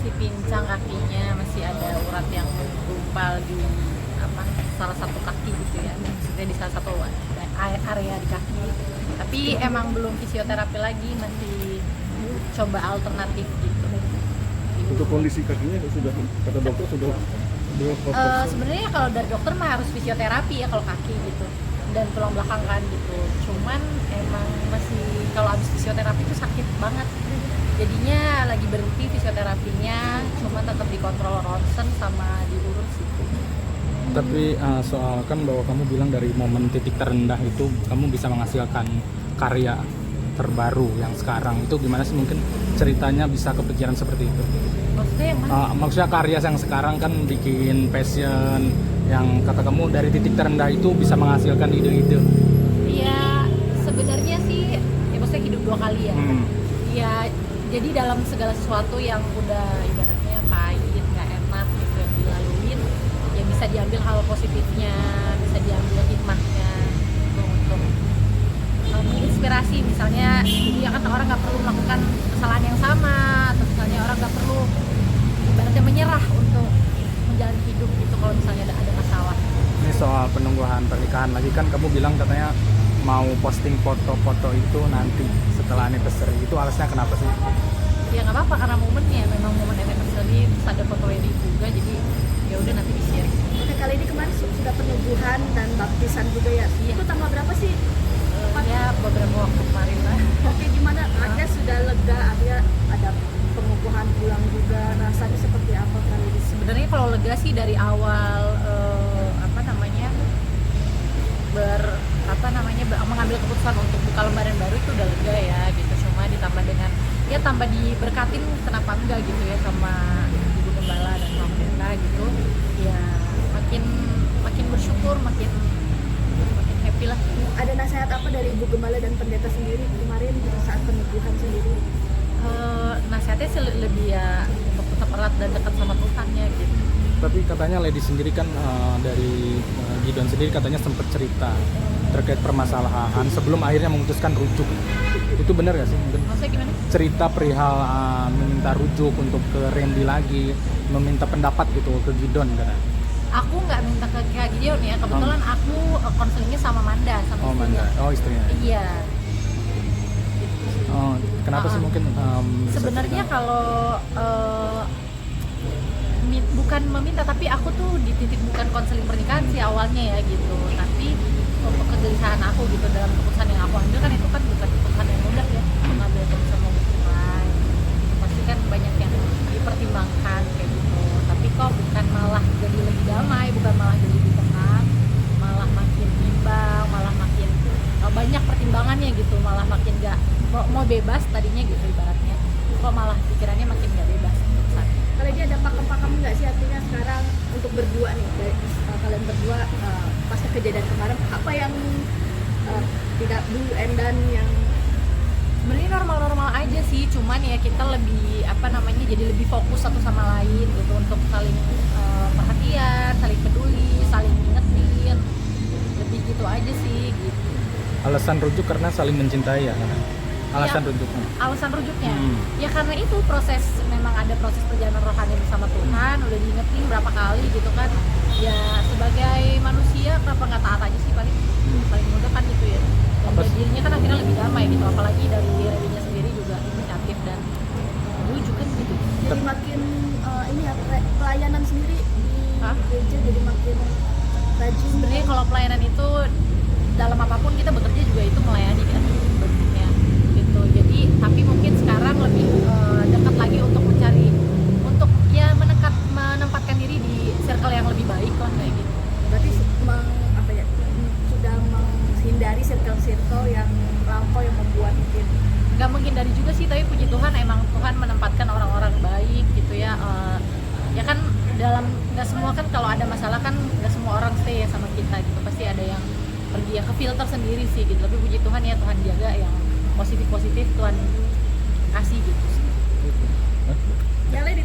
masih pincang kakinya, masih ada urat yang menggumpal di salah satu kaki gitu ya, maksudnya di salah satu area di kaki. Tapi emang belum fisioterapi lagi, masih coba alternatif gitu. Untuk kondisi kakinya sudah, kata dokter sudah sebenarnya kalau dari dokter mah harus fisioterapi ya kalau kaki gitu, dan tulang belakang kan gitu. Cuman emang masih kalau habis fisioterapi itu sakit banget. Jadinya lagi berhenti fisioterapinya, cuma tetap dikontrol ronsen sama diurut gitu. Tapi soal kan bahwa kamu bilang dari momen titik terendah itu kamu bisa menghasilkan karya terbaru yang sekarang, itu gimana sih mungkin ceritanya bisa kepikiran seperti itu? Maksudnya yang mana? Maksudnya karya yang sekarang kan bikin passion, yang kata kamu dari titik terendah itu bisa menghasilkan ide-ide. Iya, sebenarnya sih ya maksudnya hidup dua kali ya. Iya, jadi dalam segala sesuatu yang udah ibaratnya pahit, nggak enak gitu yang dilaluin, ya bisa diambil hal positifnya, bisa diambil hikmahnya untuk menginspirasi. Misalnya, jadi ya kan orang nggak perlu melakukan kesalahan yang sama, atau misalnya orang nggak perlu ibaratnya menyerah untuk menjalani hidup gitu kalau misalnya ada masalah. Ini soal penungguan pernikahan lagi, kan kamu bilang katanya mau posting foto-foto itu nanti setelah anniversary, itu alasannya kenapa sih? Ya nggak apa-apa, karena momennya memang momen anniversary, terus ada foto wedding juga, jadi ya udah nanti di-share. Oke, kali ini kemarin sudah penubuhan dan baptisan juga ya. Iya. Itu tanggal berapa sih? Ya beberapa waktu kemarin lah. Oke, gimana? Akhirnya sudah lega, akhirnya ada pengukuhan pulang juga. Rasanya seperti apa kali ini? Sebenarnya kalau lega sih dari awal mengambil keputusan untuk buka lembaran baru itu udah lega ya gitu. Cuma ditambah dengan ya tambah diberkatin, kenapa enggak gitu ya sama Ibu Gembala dan Pak Pendeta gitu. Ya makin bersyukur, makin happy lah. Ada nasihat apa dari Ibu Gembala dan pendeta sendiri kemarin saat penubuhan sendiri? Nasihatnya sih lebih ya untuk tetap erat dan dekat sama Tuhannya gitu. Tapi katanya Lady sendiri kan dari Gideon sendiri katanya sempat cerita terkait permasalahan sebelum akhirnya memutuskan rujuk. Itu benar gak sih? Maksudnya gimana? Cerita perihal meminta rujuk untuk ke Randy lagi, meminta pendapat gitu ke Gideon katanya. Aku nggak minta ke Kak Gideon ya, kebetulan aku konselingnya sama Manda, sama Oh, istrinya. Manda. Oh, istrinya. Iya. Oh, kenapa sih mungkin sebenarnya kalau bukan meminta, tapi aku tuh di titik bukan konseling pernikahan sih awalnya ya gitu. Tapi untuk kegelisahan aku gitu dalam keputusan yang aku ambil kan, itu kan bukan keputusan yang mudah ya, mengambil keputusan mau bercerai. Pasti kan banyak yang dipertimbangkan kayak gitu. Tapi kok bukan malah jadi lebih damai, bukan malah jadi lebih tenang, malah makin bimbang, malah makin banyak pertimbangannya gitu, malah makin gak mau bebas tadinya gitu ibaratnya, kok malah pikirannya makin gak bebas keputusannya. Kalau dia ada pakem-pakem nggak sih artinya sekarang untuk berdua nih, dari kalian berdua pasca kejadian kemarin, apa yang tidak do and done yang Sebenarnya normal-normal aja sih, cuman ya kita lebih jadi lebih fokus satu sama lain gitu, untuk saling perhatian, saling peduli, saling ngingetin, lebih gitu aja sih gitu. Alasan rujuk karena saling mencintai ya? Alasan rujuknya? Alasan rujuknya? Ya karena itu memang ada proses perjalanan rohani bersama Tuhan, udah diingetin berapa kali gitu kan. Ya sebagai manusia kenapa nggak taat aja sih, paling mudah kan gitu ya. Dan jadinya kan akhirnya lebih damai gitu, apalagi dari dirinya sendiri juga inisiatif dan rujuk kan gitu. jadi makin ini ya, pelayanan sendiri di gereja jadi makin rajin. Sebenarnya kalau pelayanan itu dalam apapun kita bekerja juga itu melayani kan bentuknya gitu. Jadi tapi mungkin sekarang lebih dekat lagi untuk mencari, untuk ya menempatkan diri di circle yang lebih baik lah kayak gitu. Berarti sudah menghindari circle-circle yang lampau yang membuat mungkin Gak menghindari juga sih, tapi puji Tuhan emang Tuhan menempatkan orang-orang baik gitu ya. Ya kan dalam nggak semua kan, kalau ada masalah kan nggak semua orang stay ya sama kita gitu, pasti ada yang pergi ya, ke filter sendiri sih gitu. Tapi puji Tuhan ya, Tuhan jaga yang positif Tuhan kasih gitu sih. yang lain